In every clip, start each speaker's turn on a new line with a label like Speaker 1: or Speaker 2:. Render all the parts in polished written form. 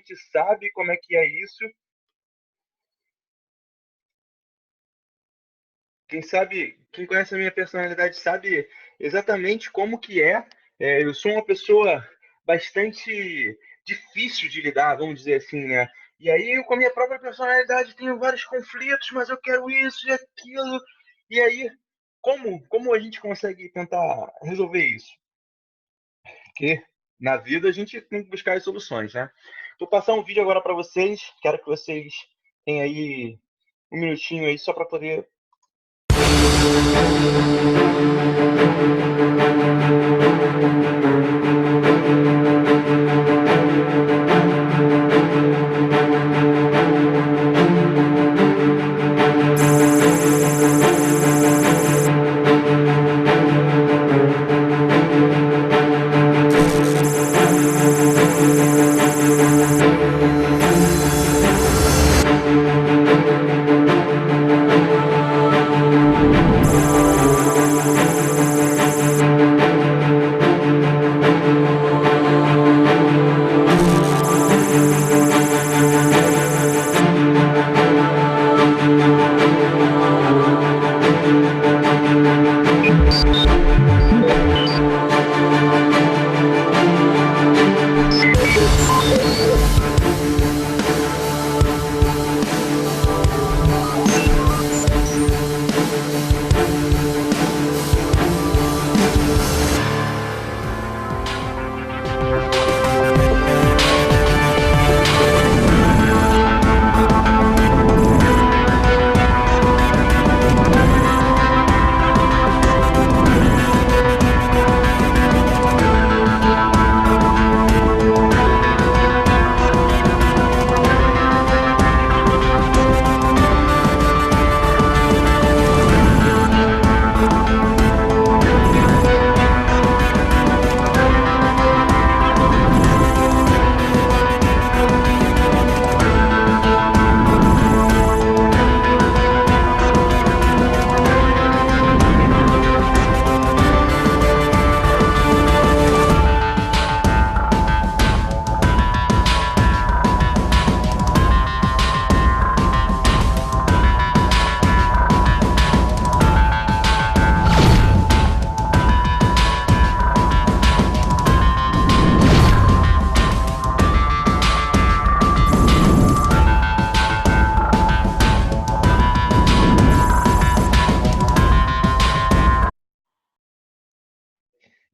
Speaker 1: gente sabe como é que é isso. Quem conhece a minha personalidade sabe exatamente como que é. Eu sou uma pessoa bastante difícil de lidar, vamos dizer assim, né? E aí, eu, com a minha própria personalidade, tenho vários conflitos, mas eu quero isso e aquilo. E aí, como a gente consegue tentar resolver isso? Porque na vida a gente tem que buscar as soluções, né? Vou passar um vídeo agora para vocês. Quero que vocês tenham aí um minutinho aí só para poder.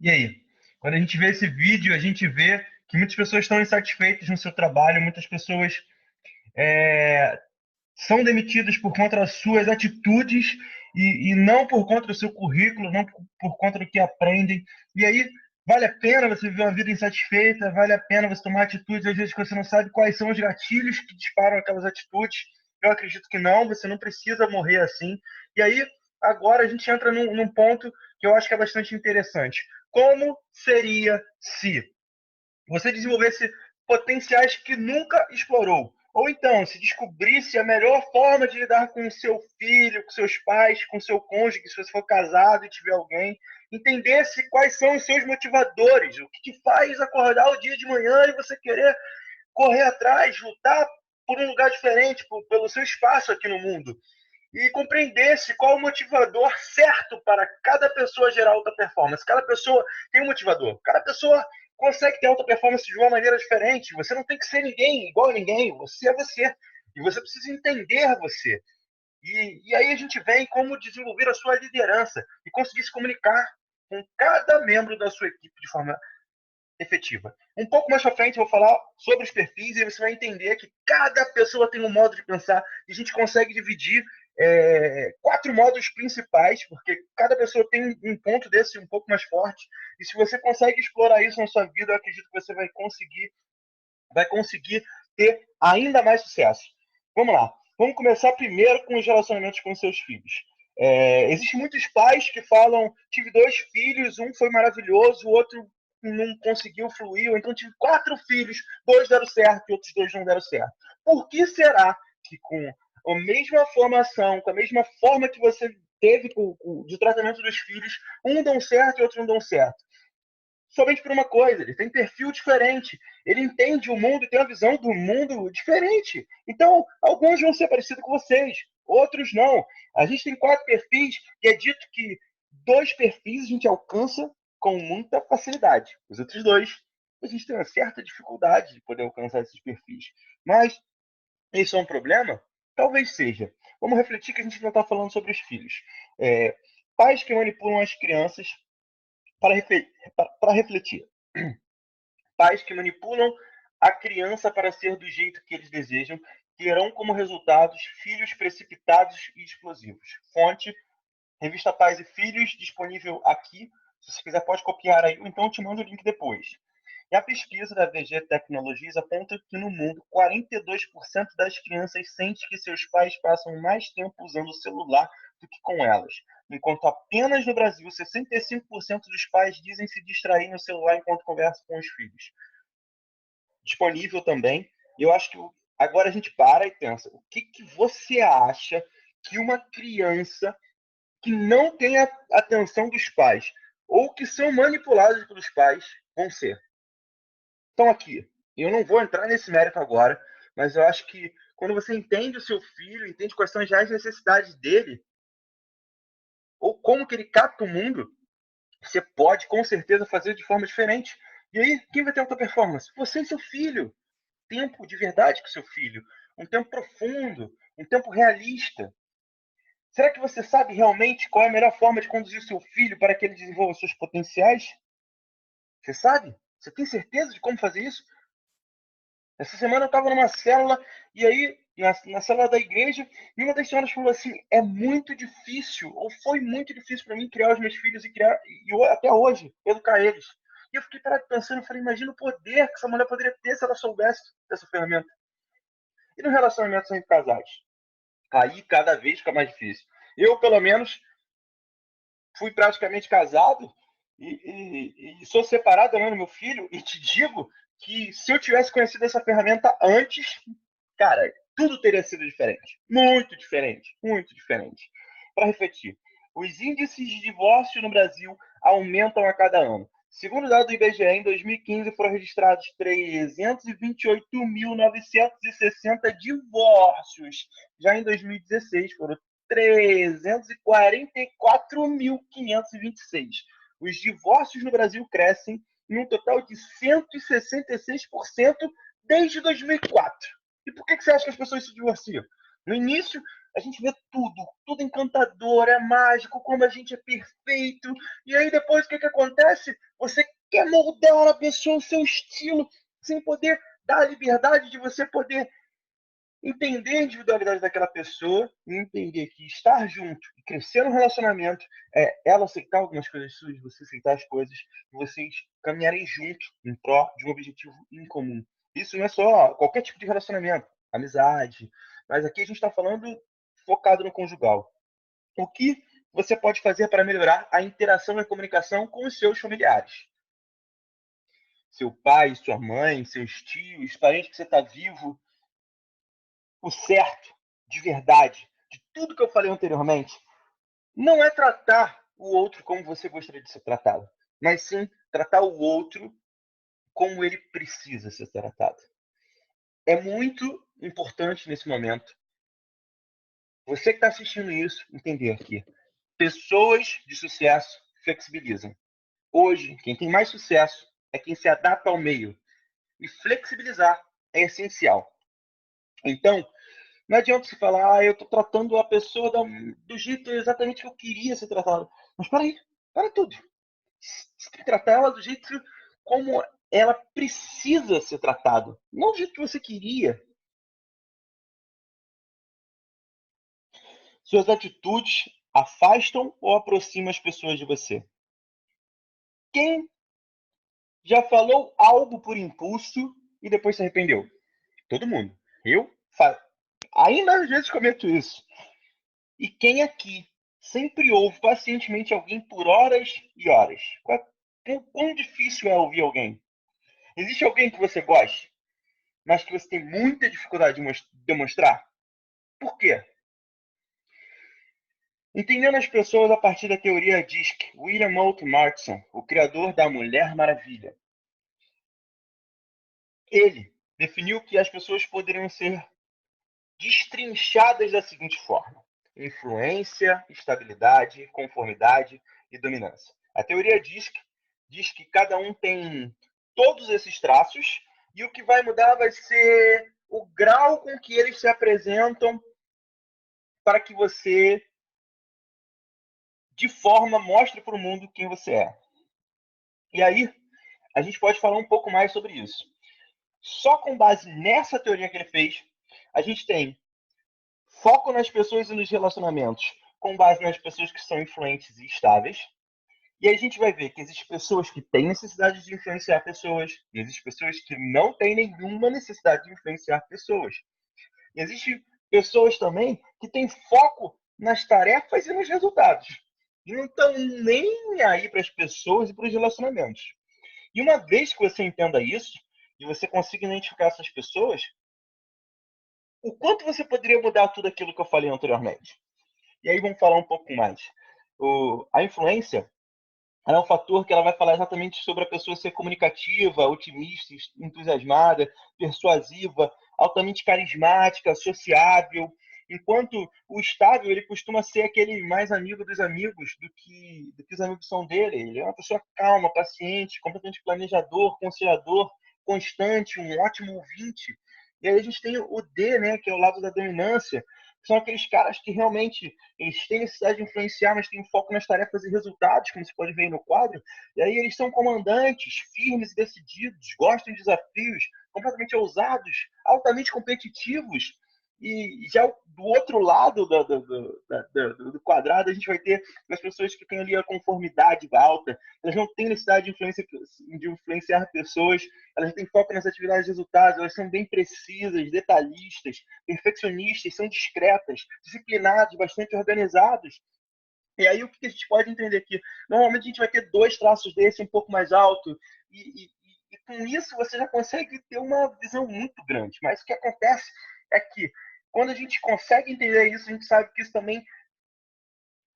Speaker 1: E aí? Quando a gente vê esse vídeo, a gente vê que muitas pessoas estão insatisfeitas no seu trabalho, muitas pessoas é, são demitidas por conta das suas atitudes e não por conta do seu currículo, não por conta do que aprendem. E aí, vale a pena você viver uma vida insatisfeita, vale a pena você tomar atitudes, às vezes que você não sabe quais são os gatilhos que disparam aquelas atitudes. Eu acredito que não, você não precisa morrer assim. E aí, agora a gente entra num ponto que eu acho que é bastante interessante. Como seria se você desenvolvesse potenciais que nunca explorou? Ou então, se descobrisse a melhor forma de lidar com o seu filho, com seus pais, com seu cônjuge, se você for casado e tiver alguém, entendesse quais são os seus motivadores, o que te faz acordar o dia de manhã e você querer correr atrás, lutar por um lugar diferente, pelo seu espaço aqui no mundo. E compreendesse qual o motivador certo para cada pessoa gerar alta performance. Cada pessoa tem um motivador. Cada pessoa consegue ter alta performance de uma maneira diferente. Você não tem que ser ninguém igual a ninguém. Você é você. E você precisa entender você. E aí a gente vem como desenvolver a sua liderança e conseguir se comunicar com cada membro da sua equipe de forma efetiva. Um pouco mais para frente eu vou falar sobre os perfis e você vai entender que cada pessoa tem um modo de pensar e a gente consegue dividir 4 modos principais, porque cada pessoa tem um ponto desse um pouco mais forte. E se você consegue explorar isso na sua vida, eu acredito que você vai conseguir ter ainda mais sucesso. Vamos lá. Vamos começar primeiro com os relacionamentos com seus filhos. Existem muitos pais que falam: tive 2 filhos, um foi maravilhoso, o outro não conseguiu fluir, ou então tive 4 filhos, 2 deram certo e outros 2 não deram certo. Por que será que com a mesma formação, com a mesma forma que você teve de tratamento dos filhos, um dão certo e outro não dão certo? somente por uma coisa, ele tem perfil diferente, ele entende o mundo e tem uma visão do mundo diferente. Então, alguns vão ser parecidos com vocês, outros não. A gente tem 4 perfis e é dito que 2 perfis a gente alcança com muita facilidade. Os outros 2, a gente tem uma certa dificuldade de poder alcançar esses perfis. Mas isso é um problema? Talvez seja. Vamos refletir que a gente não está falando sobre os filhos. É, pais que manipulam as crianças para refletir. Pais que manipulam a criança para ser do jeito que eles desejam terão como resultados filhos precipitados e explosivos. Fonte: Revista Pais e Filhos, disponível aqui. Se você quiser, pode copiar aí, ou então eu te mando o link depois. E a pesquisa da VG Tecnologias aponta que no mundo, 42% das crianças sente que seus pais passam mais tempo usando o celular do que com elas, enquanto apenas no Brasil, 65% dos pais dizem se distrair no celular enquanto conversam com os filhos. Disponível também. Eu acho que agora a gente para e pensa, o que você acha que uma criança que não tem a atenção dos pais ou que são manipulados pelos pais vão ser? Então, aqui, eu não vou entrar nesse mérito agora, mas eu acho que quando você entende o seu filho, entende quais são as reais necessidades dele, ou como que ele capta o mundo, você pode, com certeza, fazer de forma diferente. E aí, quem vai ter alta performance? Você e seu filho. Tempo de verdade com seu filho. Um tempo profundo, um tempo realista. Será que você sabe realmente qual é a melhor forma de conduzir seu filho para que ele desenvolva seus potenciais? Você sabe? Você tem certeza de como fazer isso? Essa semana eu estava numa célula, e aí, na célula da igreja, e uma das senhoras falou assim: é muito difícil, ou foi muito difícil para mim criar os meus filhos e até hoje, educar eles. E eu fiquei parado pensando, eu falei, imagina o poder que essa mulher poderia ter se ela soubesse dessa ferramenta. E no relacionamento entre casais? Aí cada vez fica mais difícil. Eu, pelo menos, fui praticamente casado e sou separado também do meu filho, e te digo que se eu tivesse conhecido essa ferramenta antes, cara, tudo teria sido diferente. Muito diferente. Muito diferente. Para refletir, os índices de divórcio no Brasil aumentam a cada ano. Segundo dados do IBGE, em 2015 foram registrados 328.960 divórcios. Já em 2016 foram 344.526. Os divórcios no Brasil crescem em um total de 166% desde 2004. E por que você acha que as pessoas se divorciam? No início, a gente vê tudo encantador, é mágico, como a gente é perfeito. E aí depois o que acontece? Você quer moldar a pessoa ao seu estilo, sem poder dar a liberdade de você poder entender a individualidade daquela pessoa e entender que estar junto e crescer no relacionamento é ela aceitar algumas coisas suas, você aceitar as coisas, e vocês caminharem junto em prol de um objetivo em comum. Isso não é só qualquer tipo de relacionamento, amizade, mas aqui a gente está falando focado no conjugal. O que você pode fazer para melhorar a interação e a comunicação com os seus familiares? Seu pai, sua mãe, seus tios, parentes que você está vivo, o certo, de verdade, de tudo que eu falei anteriormente, não é tratar o outro como você gostaria de ser tratado, mas sim tratar o outro como ele precisa ser tratado. É muito importante nesse momento você que está assistindo isso entender que pessoas de sucesso flexibilizam. Hoje, quem tem mais sucesso é quem se adapta ao meio. E flexibilizar é essencial. Então, não adianta você falar, eu estou tratando a pessoa do jeito exatamente que eu queria ser tratado. Mas peraí, para tudo. Você tem que tratar ela do jeito como ela precisa ser tratada. Não do jeito que você queria. Suas atitudes afastam ou aproximam as pessoas de você? Quem já falou algo por impulso e depois se arrependeu? Todo mundo. Eu ainda às vezes cometo isso. E quem aqui sempre ouve pacientemente alguém por horas e horas? Quão difícil é ouvir alguém? Existe alguém que você goste, mas que você tem muita dificuldade de demonstrar? Por quê? Entendendo as pessoas a partir da teoria DISC, William Moulton Marston, o criador da Mulher Maravilha. Ele definiu que as pessoas poderiam ser destrinchadas da seguinte forma: influência, estabilidade, conformidade e dominância. A teoria diz que cada um tem todos esses traços e o que vai mudar vai ser o grau com que eles se apresentam para que você, de forma, mostre para o mundo quem você é. E aí, a gente pode falar um pouco mais sobre isso. Só com base nessa teoria que ele fez, a gente tem foco nas pessoas e nos relacionamentos, com base nas pessoas que são influentes e estáveis. E aí a gente vai ver que existem pessoas que têm necessidade de influenciar pessoas, e existem pessoas que não têm nenhuma necessidade de influenciar pessoas. E existem pessoas também que têm foco nas tarefas e nos resultados. E não estão nem aí para as pessoas e para os relacionamentos. E uma vez que você entenda isso, e você consiga identificar essas pessoas, o quanto você poderia mudar tudo aquilo que eu falei anteriormente? E aí vamos falar um pouco mais. A influência é um fator que ela vai falar exatamente sobre a pessoa ser comunicativa, otimista, entusiasmada, persuasiva, altamente carismática, sociável, enquanto o estável ele costuma ser aquele mais amigo dos amigos do que os amigos são dele. Ele é uma pessoa calma, paciente, completamente planejador, conciliador, constante, um ótimo ouvinte. E aí a gente tem o D, né, que é o lado da dominância, que são aqueles caras que realmente eles têm necessidade de influenciar, mas têm foco nas tarefas e resultados, como você pode ver aí no quadro. E aí eles são comandantes, firmes e decididos, gostam de desafios, completamente ousados, altamente competitivos. E já do outro lado do quadrado, a gente vai ter as pessoas que têm ali a conformidade alta, elas não têm necessidade de influenciar pessoas, elas têm foco nas atividades e resultados, elas são bem precisas, detalhistas, perfeccionistas, são discretas, disciplinados, bastante organizados. E aí o que a gente pode entender aqui? Normalmente a gente vai ter dois traços desse um pouco mais alto, e com isso você já consegue ter uma visão muito grande. Mas o que acontece é que quando a gente consegue entender isso, a gente sabe que isso também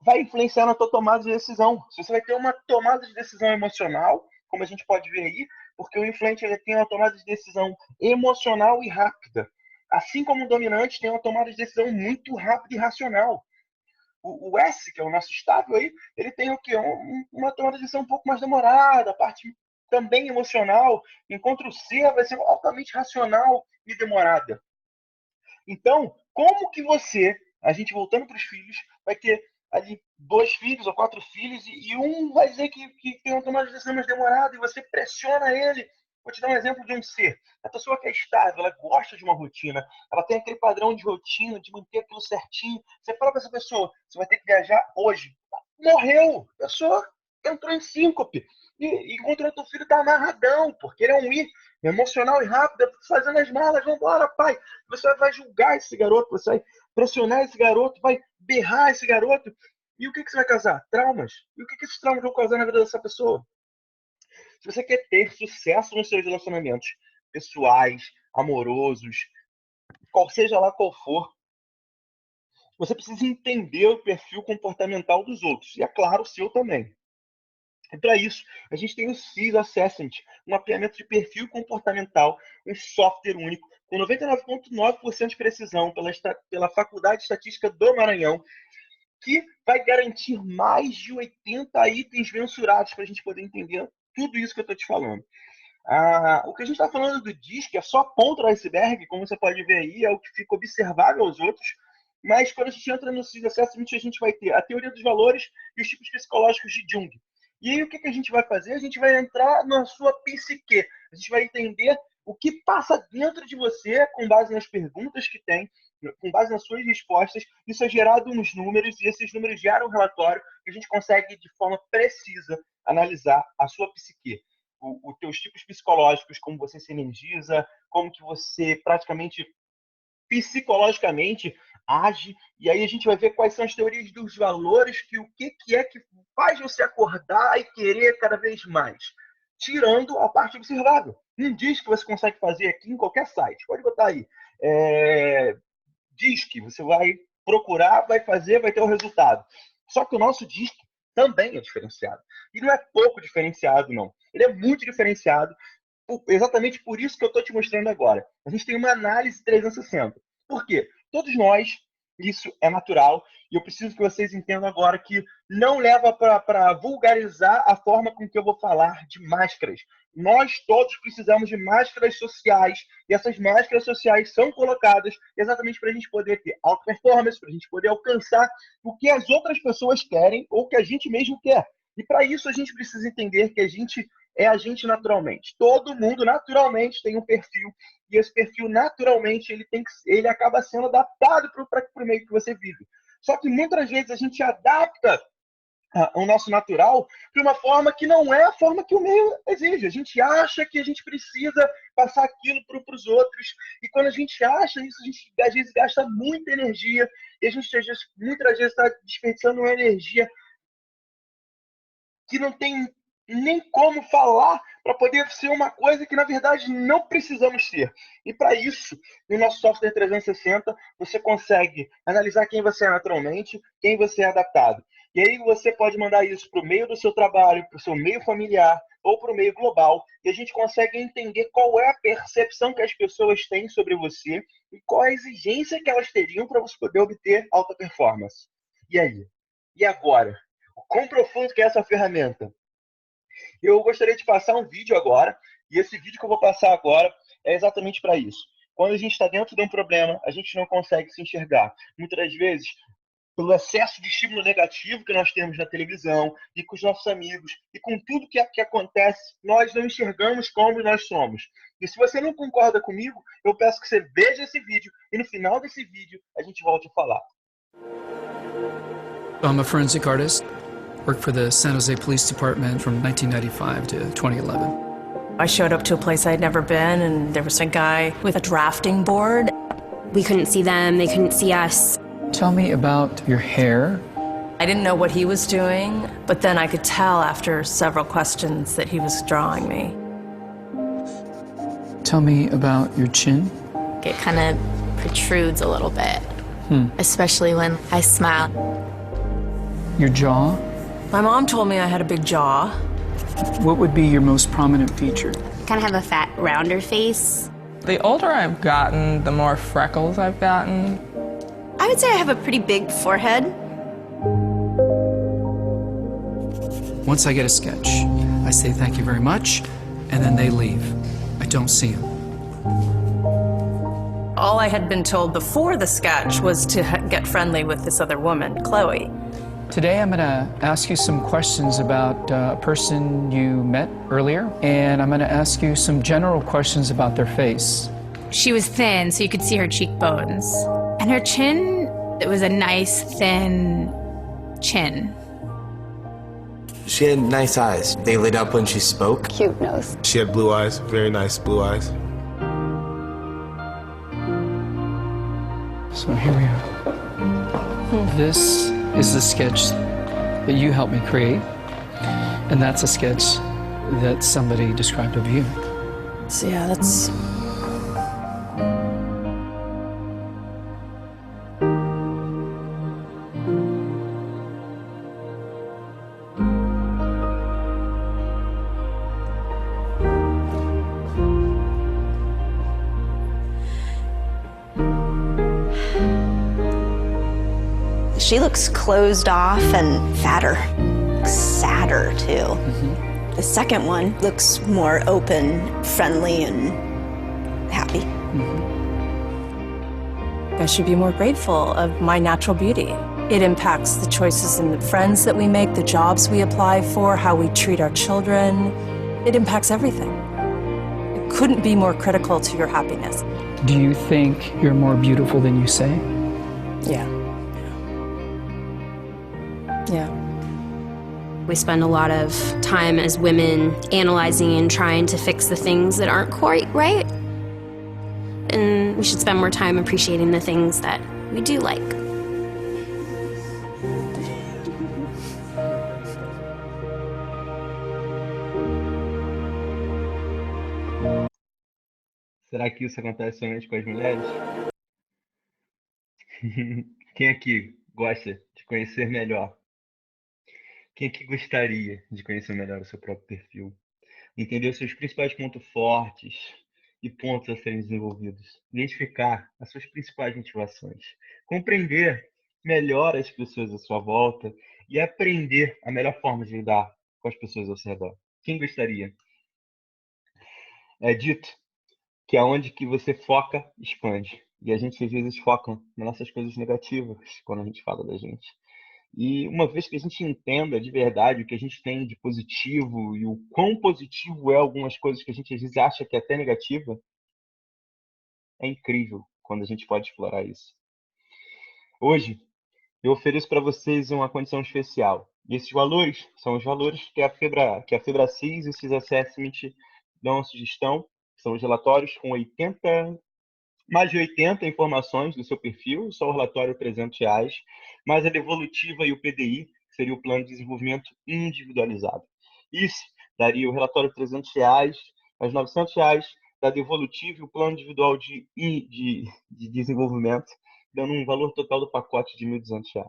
Speaker 1: vai influenciar na tua tomada de decisão. Se você vai ter uma tomada de decisão emocional, como a gente pode ver aí, porque o influente ele tem uma tomada de decisão emocional e rápida. Assim como o dominante tem uma tomada de decisão muito rápida e racional. O S, que é o nosso estável aí, ele tem o quê? Uma tomada de decisão um pouco mais demorada, a parte também emocional, enquanto o C vai ser altamente racional e demorada. Então, como que você, a gente voltando para os filhos, vai ter ali 2 filhos ou 4 filhos e um vai dizer que tem uma tomada de decisão mais demorada e você pressiona ele. Vou te dar um exemplo de um ser. A pessoa que é estável, ela gosta de uma rotina, ela tem aquele padrão de rotina, de manter aquilo certinho. Você fala para essa pessoa, você vai ter que viajar hoje. Morreu! A pessoa entrou em síncope. E enquanto o outro filho tá amarradão, porque ele é um I, emocional e rápido, fazendo as malas, vambora, pai. Você vai julgar esse garoto, você vai pressionar esse garoto, vai berrar esse garoto. E o que você vai causar? Traumas. E o que esses traumas vão causar na vida dessa pessoa? Se você quer ter sucesso nos seus relacionamentos pessoais, amorosos, qual seja lá qual for, você precisa entender o perfil comportamental dos outros. E, é claro, o seu também. E para isso, a gente tem o CIS Assessment, um mapeamento de perfil comportamental, um software único, com 99,9% de precisão pela Faculdade de Estatística do Maranhão, que vai garantir mais de 80 itens mensurados para a gente poder entender tudo isso que eu estou te falando. O que a gente está falando do DISC é só a ponta do iceberg, como você pode ver aí, é o que fica observável aos outros, mas quando a gente entra no CIS Assessment, a gente vai ter a teoria dos valores e os tipos psicológicos de Jung. E aí o que a gente vai fazer? A gente vai entrar na sua psique, a gente vai entender o que passa dentro de você com base nas perguntas que tem, com base nas suas respostas, isso é gerado uns números e esses números geram um relatório que a gente consegue de forma precisa analisar a sua psique, os teus tipos psicológicos, como você se energiza, como que você praticamente psicologicamente age, e aí a gente vai ver quais são as teorias dos valores, que o que é que faz você acordar e querer cada vez mais, tirando a parte observável. Não diz que você consegue fazer aqui em qualquer site, pode botar aí. Diz que você vai procurar, vai fazer, vai ter o resultado. Só que o nosso disco também é diferenciado. E não é pouco diferenciado, não. Ele é muito diferenciado, exatamente por isso que eu estou te mostrando agora. A gente tem uma análise 360. Por quê? Todos nós, isso é natural, e eu preciso que vocês entendam agora que não leva para vulgarizar a forma com que eu vou falar de máscaras. Nós todos precisamos de máscaras sociais, e essas máscaras sociais são colocadas exatamente para a gente poder ter alta performance, para a gente poder alcançar o que as outras pessoas querem ou que a gente mesmo quer. E para isso a gente precisa entender que a gente é a gente naturalmente. Todo mundo naturalmente tem um perfil, e esse perfil naturalmente ele acaba sendo adaptado para o meio que você vive. Só que muitas vezes a gente adapta o nosso natural de uma forma que não é a forma que o meio exige. A gente acha que a gente precisa passar aquilo para os outros, e quando a gente acha isso, a gente às vezes gasta muita energia, e a gente muitas vezes está desperdiçando uma energia que não tem nem como falar para poder ser uma coisa que, na verdade, não precisamos ser. E para isso, no nosso software 360, você consegue analisar quem você é naturalmente, quem você é adaptado. E aí você pode mandar isso para o meio do seu trabalho, para o seu meio familiar ou para o meio global, e a gente consegue entender qual é a percepção que as pessoas têm sobre você e qual a exigência que elas teriam para você poder obter alta performance. E aí? E agora? O quão profundo que é essa ferramenta? Eu gostaria de passar um vídeo agora, e esse vídeo que eu vou passar agora é exatamente para isso. Quando a gente está dentro de um problema, a gente não consegue se enxergar. Muitas das vezes, pelo excesso de estímulo negativo que nós temos na televisão, e com os nossos amigos, e com tudo que acontece, nós não enxergamos como nós somos. E se você não concorda comigo, eu peço que você veja esse vídeo, e no final desse vídeo, a gente volte a falar.
Speaker 2: I'm a forensic artist. Worked for the San Jose Police Department from 1995 to 2011.
Speaker 3: I showed up to a place I'd never been, and there was a guy with a drafting board.
Speaker 4: We couldn't see them, they couldn't see us.
Speaker 2: Tell me about your hair.
Speaker 3: I didn't know what he was doing, but then I could tell after several questions that he was drawing me.
Speaker 2: Tell me about your chin.
Speaker 5: It kind of protrudes a little bit, especially when I smile.
Speaker 2: Your jaw.
Speaker 3: My mom told me I had a big jaw.
Speaker 2: What would be your most prominent feature?
Speaker 4: Kind of have a fat, rounder face.
Speaker 6: The older I've gotten, the more freckles I've gotten.
Speaker 4: I would say I have a pretty big forehead.
Speaker 2: Once I get a sketch, I say thank you very much, and then they leave. I don't see them.
Speaker 3: All I had been told before the sketch was to get friendly with this other woman, Chloe.
Speaker 2: Today I'm going to ask you some questions about a person you met earlier, and I'm going to ask you some general questions about their face.
Speaker 5: She was thin, so you could see her cheekbones. And her chin, it was a nice, thin chin.
Speaker 7: She had nice eyes. They lit up when she spoke.
Speaker 8: Cute nose.
Speaker 9: She had blue eyes, very nice blue eyes.
Speaker 2: So here we are. This is the sketch that you helped me create, and that's a sketch that somebody described of you.
Speaker 3: So yeah, that's...
Speaker 8: She looks closed off and fatter, sadder too. The second one looks more open, friendly, and happy.
Speaker 3: I should be more grateful of my natural beauty. It impacts the choices and the friends that we make, the jobs we apply for, how we treat our children. It impacts everything. It couldn't be more critical to your happiness.
Speaker 2: Do you think you're more beautiful than you say?
Speaker 3: Yeah. Yeah.
Speaker 4: We spend a lot of time as women analyzing and trying to fix the things that aren't quite right. And we should spend more time appreciating the things that we do like.
Speaker 1: Será que isso acontece somente com as mulheres? Quem aqui gosta de conhecer melhor Quem aqui gostaria de conhecer melhor o seu próprio perfil? Entender os seus principais pontos fortes e pontos a serem desenvolvidos. Identificar as suas principais motivações. Compreender melhor as pessoas à sua volta e aprender a melhor forma de lidar com as pessoas ao seu redor. Quem gostaria? É dito que aonde que você foca, expande. E a gente às vezes foca nas nossas coisas negativas quando a gente fala da gente. E uma vez que a gente entenda de verdade o que a gente tem de positivo e o quão positivo é algumas coisas que a gente às vezes acha que é até negativa, é incrível quando a gente pode explorar isso. Hoje, eu ofereço para vocês uma condição especial. E esses valores são os valores que a Febracis e o CIS Assessment dão a sugestão. São os relatórios com mais de 80 informações do seu perfil, só o relatório R$ 300, mais a devolutiva e o PDI, que seria o Plano de Desenvolvimento Individualizado. Isso daria o relatório R$ 300, mais R$ 900 da devolutiva e o Plano Individual de Desenvolvimento, dando um valor total do pacote de R$ 1.200.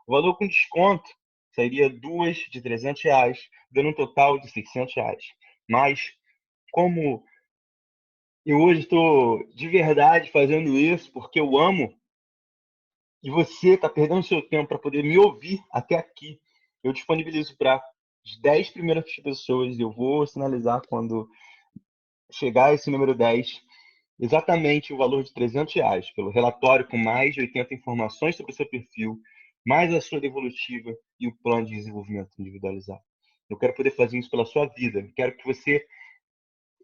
Speaker 1: O valor com desconto seria duas de R$ 300, dando um total de R$ 600. Mas, como eu hoje estou de verdade fazendo isso porque eu amo e você está perdendo seu tempo para poder me ouvir até aqui. Eu disponibilizo para as 10 primeiras pessoas. Eu vou sinalizar quando chegar esse número 10 exatamente o valor de R$ 300 pelo relatório com mais de 80 informações sobre o seu perfil, mais a sua devolutiva e o plano de desenvolvimento individualizado. Eu quero poder fazer isso pela sua vida. Eu quero que você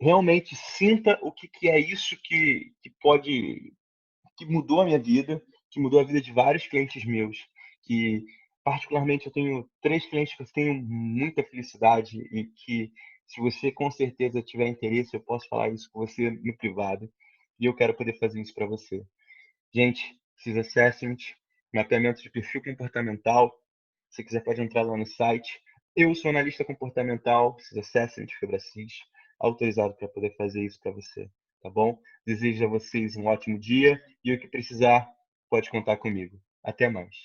Speaker 1: realmente sinta o que é isso que mudou a minha vida, que mudou a vida de vários clientes meus, que particularmente eu tenho 3 clientes que eu tenho muita felicidade e que, se você com certeza tiver interesse, eu posso falar isso com você no privado. E eu quero poder fazer isso para você. Gente, CIS Assessment, mapeamento de perfil comportamental. Se quiser, pode entrar lá no site. Eu sou analista comportamental, CIS Assessment, Febracis, autorizado para poder fazer isso para você, tá bom? Desejo a vocês um ótimo dia e o que precisar, pode contar comigo. Até mais.